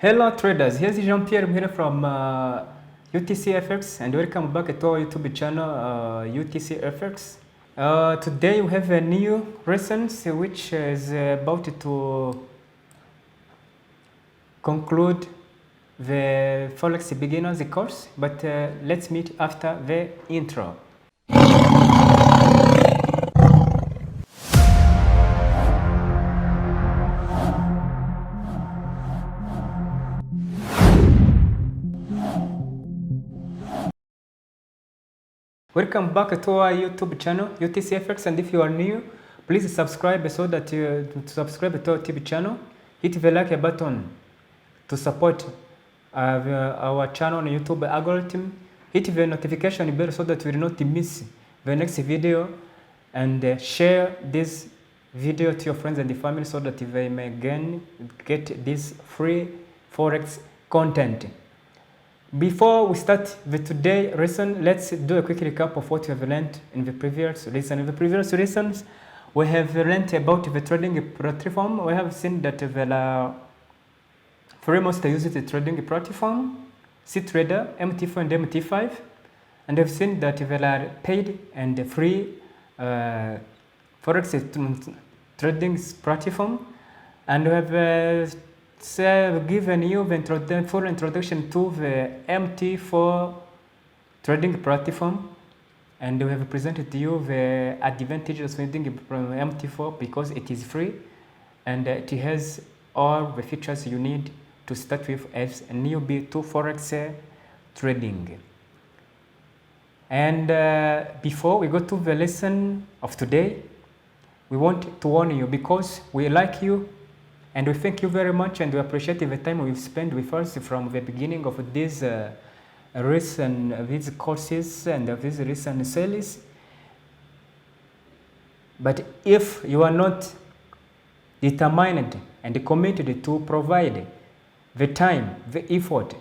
Hello traders, here's Jean-Pierre here from UTC Fx and welcome back to our YouTube channel UTC Fx. Today we have a new lesson which is about to conclude the Forex Beginners course, but let's meet after the intro. Welcome back to our YouTube channel UTC Fx, and if you are new, please subscribe so that to subscribe to our YouTube channel. Hit the like button to support our channel on YouTube algorithm. Hit the notification bell so that you will not miss the next video, and share this video to your friends and the family so that they may get this free Forex content. Before we start the today lesson, let's do a quick recap of what we have learned in the previous lesson. In the previous lessons, we have learned about the trading platform. We have seen that there are three most used trading platform: C-Trader, MT4, and MT5. And we've seen that there are paid and free Forex trading platform. And we have given you the full introduction to the MT4 trading platform, and we have presented to you the advantages of using MT4 because it is free and it has all the features you need to start with as a newbie to Forex trading. And before we go to the lesson of today, we want to warn you because we like you. And we thank you very much, and we appreciate the time we've spent with us from the beginning of these these courses and these recent sales. But if you are not determined and committed to provide the time, the effort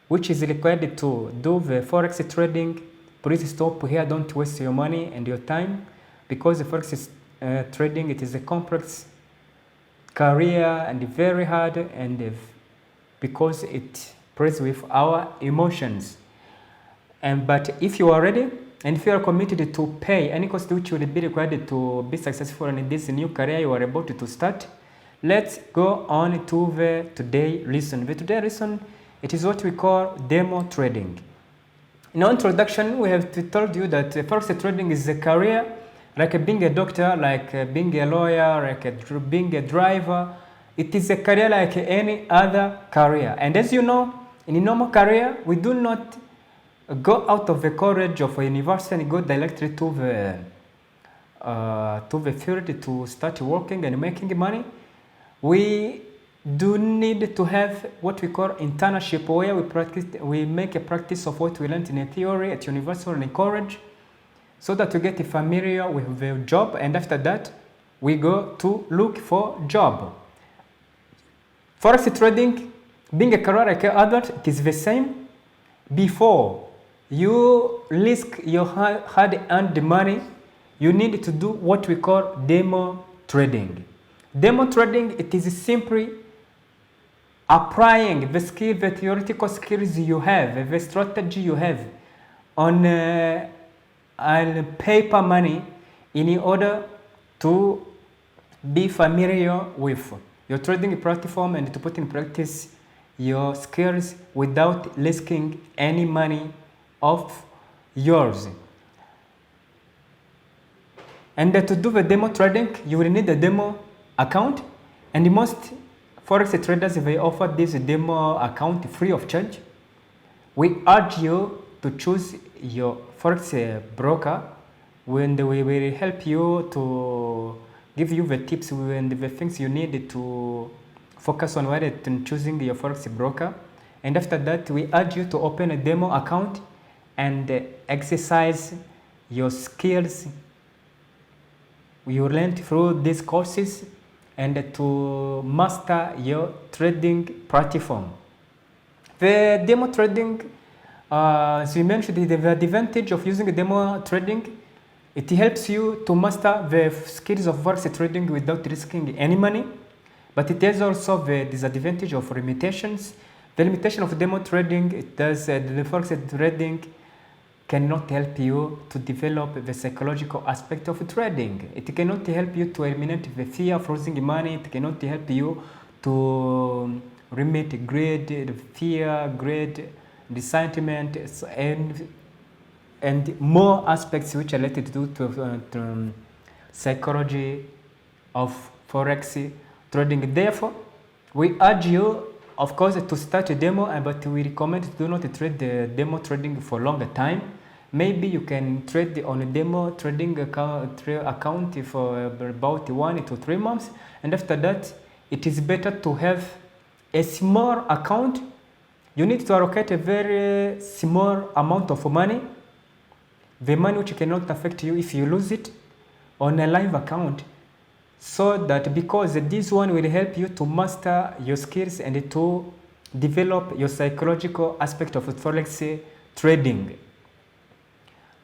which is required to do the Forex trading, please stop here. Don't waste your money and your time, because the Forex trading, it is a complex career and very hard, and because it plays with our emotions. But if you are ready and if you are committed to pay any cost which will be required to be successful in this new career you are about to start, let's go on to the today lesson. The today lesson, it is what we call demo trading. In our introduction, we have told you that Forex trading is a career like being a doctor, like being a lawyer, like being a driver. It is a career like any other career. And as you know, in a normal career, we do not go out of the college of a university and go directly to the field to start working and making money. We do need to have what we call internship, where we make a practice of what we learned in a theory at university or in college, so that we get familiar with the job, and after that we go to look for job. Forex trading, being a career like others, it is the same. Before you risk your hard-earned money, you need to do what we call demo trading. Demo trading, it is simply applying the skill, the theoretical skills you have, the strategy you have on and paper money in order to be familiar with your trading platform and to put in practice your skills without risking any money of yours. And to do the demo trading, you will need a demo account, and most Forex traders, they offer this demo account free of charge. We urge you to choose your Forex broker, when we will help you to give you the tips and the things you need to focus on while choosing your Forex broker. And after that, we urge you to open a demo account and exercise your skills you learned through these courses, and to master your trading platform. The demo trading, as we mentioned, the advantage of using demo trading, it helps you to master the skills of Forex trading without risking any money. But it has also the disadvantage of limitations. The limitation of demo trading, it does the forex trading cannot help you to develop the psychological aspect of trading. It cannot help you to eliminate the fear of losing money. It cannot help you to remit greed, the fear, greed, the sentiment, and more aspects which are related to psychology of forex trading. Therefore, we urge you, of course, to start a demo, but we recommend do not trade the demo trading for longer time. Maybe you can trade on a demo trading account for about 1 to 3 months, and after that, it is better to have a small account. You need to allocate a very small amount of money, the money which cannot affect you if you lose it, on a live account, so that because this one will help you to master your skills and to develop your psychological aspect of forex trading.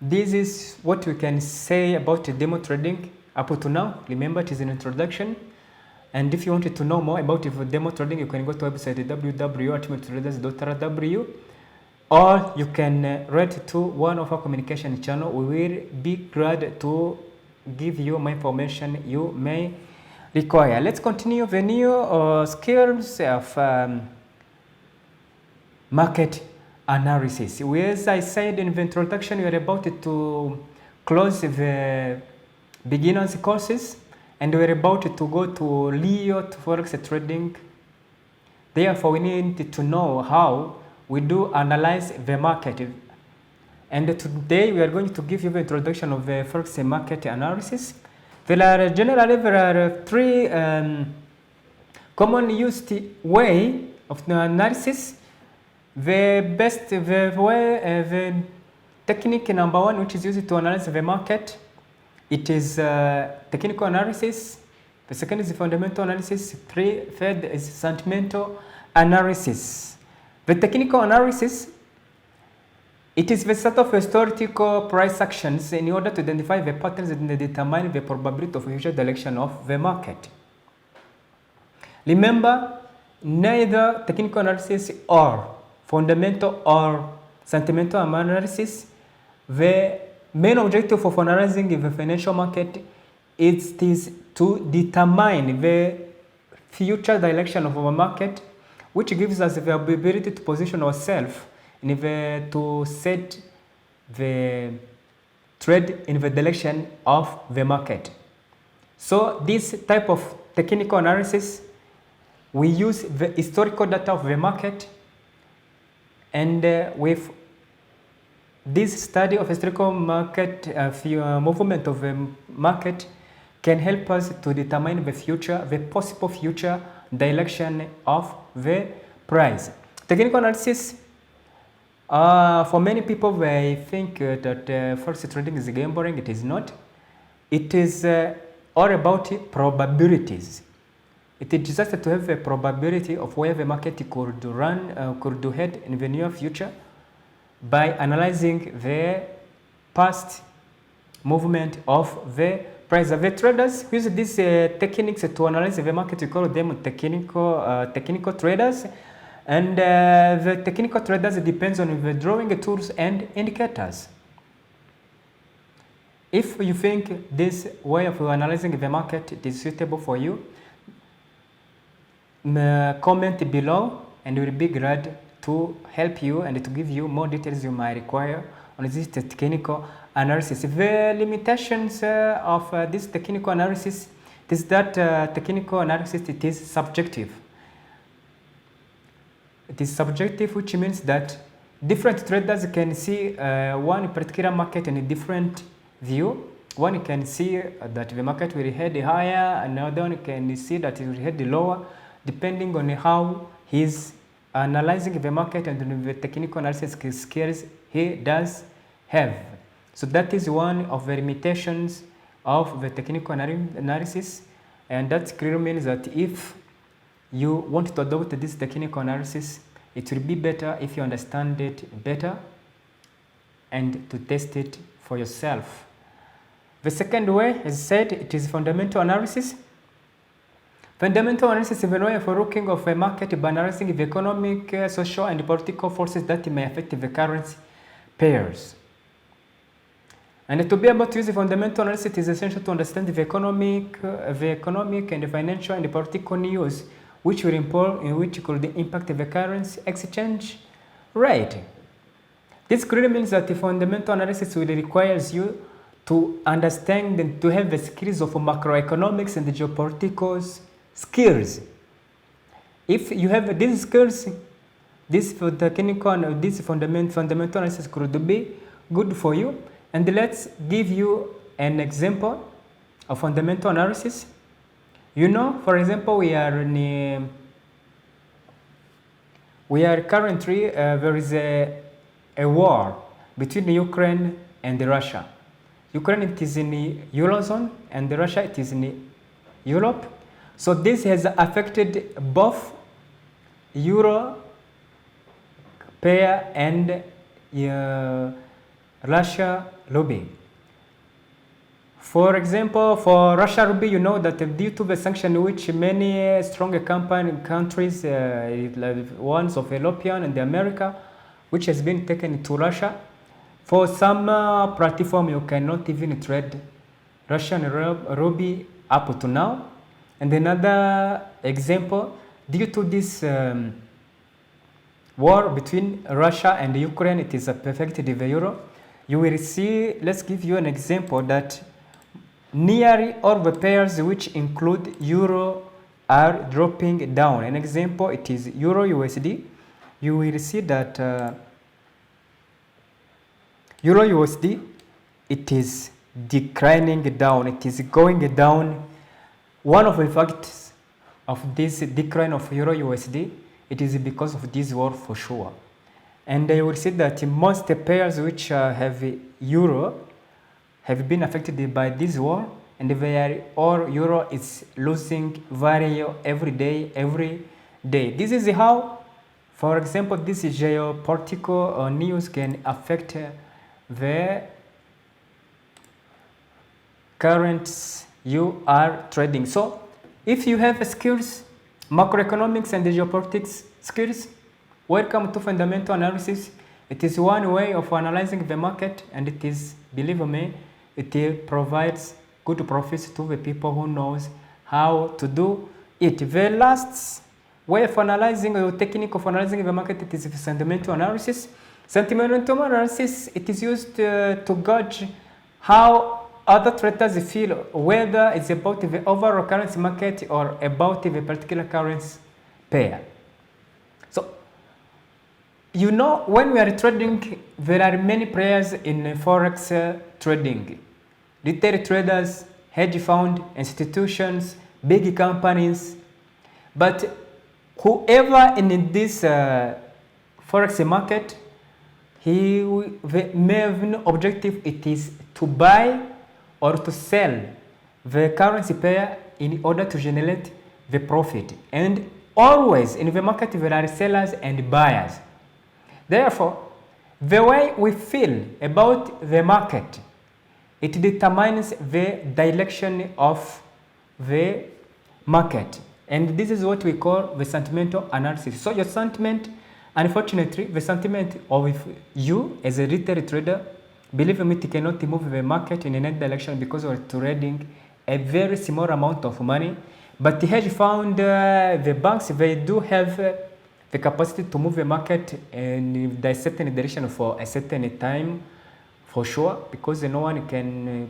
This is what we can say about demo trading up to now. Remember, it is an introduction. And if you wanted to know more about demo trading, you can go to website www.ultimatetraders.rw, or you can write to one of our communication channel. We will be glad to give you more information you may require. Let's continue the new skills of market analysis. As I said in the introduction, we are about to close the beginners courses, and we're about to go to Leo Forex trading. Therefore, we need to know how we do analyze the market. And today we are going to give you the introduction of the Forex market analysis. Generally, there are 3 common used way of the analysis. The technique number 1, which is used to analyze the market, it is technical analysis. The second is fundamental analysis. Third is sentimental analysis. The technical analysis, it is the set of historical price actions in order to identify the patterns and determine the probability of future direction of the market. Remember, neither technical analysis or fundamental or sentimental analysis, the main objective of analyzing the financial market is to determine the future direction of our market, which gives us the ability to position ourselves to set the trade in the direction of the market. So this type of technical analysis, we use the historical data of the market, and with this study of historical market movement of the market can help us to determine the possible future direction of the price. Technical analysis, for many people, they think that forex trading is gambling. It is not. It is all about probabilities. It is just to have a probability of where the market could head in the near future by analyzing the past movement of the price. The traders use these techniques to analyze the market. We call them technical traders. And the technical traders depends on the drawing tools and indicators. If you think this way of analyzing the market is suitable for you, comment below, and we'll be glad to help you and to give you more details you might require on this technical analysis. The limitations of this technical analysis is that technical analysis, it is subjective. It is subjective, which means that different traders can see one particular market in a different view. One can see that the market will head higher, another one can see that it will head lower, depending on how he's analyzing the market and the technical analysis skills he does have. So that is one of the limitations of the technical analysis, and that clearly means that if you want to adopt this technical analysis, it will be better if you understand it better and to test it for yourself. The second way, as I said, it is fundamental analysis. Fundamental analysis is a way for looking of a market by analyzing the economic, social, and political forces that may affect the currency pairs. And to be able to use the fundamental analysis, it is essential to understand the economic and financial and political news which could impact the currency exchange rate. This clearly means that the fundamental analysis will requires you to understand and to have the skills of macroeconomics and the geopolitical skills. If you have these skills, this fundamental analysis could be good for you. And let's give you an example of fundamental analysis. You know, for example, we are currently there is a war between Ukraine and Russia. Ukraine, it is in the Eurozone, and Russia, it is in Europe. So this has affected both Euro pair and Russia ruble. For example, for Russia ruble, you know that due to the sanction which many strong countries, ones of European and America, which has been taken to Russia, for some platform you cannot even trade Russian ruble up to now. And another example, due to this war between Russia and Ukraine, it is affected the euro. You will see, let's give you an example that nearly all the pairs which include euro are dropping down. An example, it is euro USD. You will see that euro USD, it is declining down. It is going down. One of the facts of this decline of euro USD, it is because of this war for sure. And you will see that most pairs which have euro have been affected by this war, and all euro is losing value every day. This is how, for example, this geopolitical news can affect the currencies you are trading. So if you have skills, macroeconomics and geopolitics skills, welcome to fundamental analysis. It is one way of analyzing the market, and it is, believe me, it provides good profits to the people who knows how to do it. The last way of analyzing, or technique of analyzing the market, it is sentimental analysis. Sentimental analysis, it is used to gauge how other traders feel, whether it's about the overall currency market or about the particular currency pair. So, you know, when we are trading, there are many players in Forex trading. Retail traders, hedge fund, institutions, big companies. But whoever in this Forex market, the main objective, it is to buy or to sell the currency pair in order to generate the profit. And always in the market there are sellers and buyers. Therefore, the way we feel about the market, it determines the direction of the market. And this is what we call the sentimental analysis. So your sentiment, unfortunately, the sentiment of you as a retail trader, believe me, it cannot move the market in any direction because we're trading a very small amount of money. But the hedge fund, the banks, they do have the capacity to move the market in a certain direction for a certain time, for sure, because no one can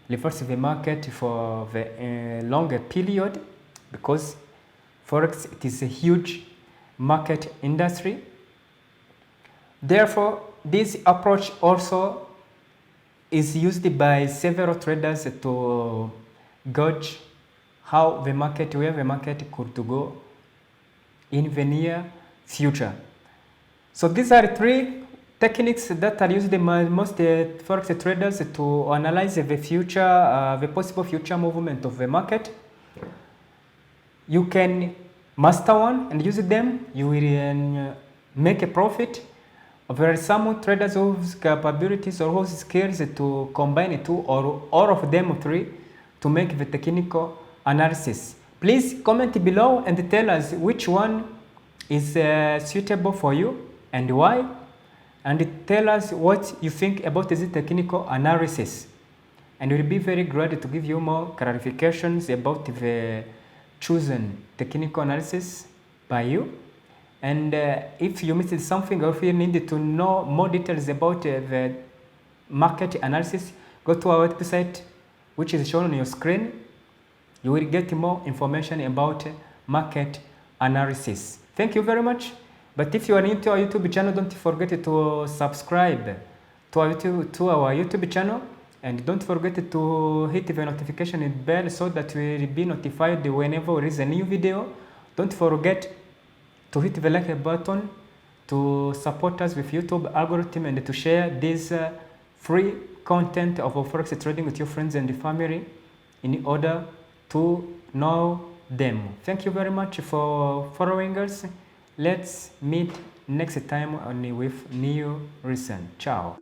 reverse the market for the longer period, because Forex, it is a huge market industry. Therefore, this approach also is used by several traders to gauge how the market, where the market could go in the near future. So these are three techniques that are used by most Forex traders to analyze the future, the possible future movement of the market. You can master one and use them. You will make a profit. There are some traders whose capabilities or whose skills to combine two or all of them three to make the technical analysis. Please comment below and tell us which one is suitable for you and why, and tell us what you think about this technical analysis, and we'll be very glad to give you more clarifications about the chosen technical analysis by you. And if you missed something, or if you need to know more details about the market analysis, go to our website, which is shown on your screen. You will get more information about market analysis. Thank you very much. But if you are new to our YouTube channel, don't forget to subscribe to our YouTube channel, and don't forget to hit the notification bell so that you will be notified whenever there is a new video. Don't forget to hit the like button to support us with YouTube algorithm, and to share this free content of forex trading with your friends and family in order to know them. Thank you very much for following us. Let's meet next time with new reason. Ciao.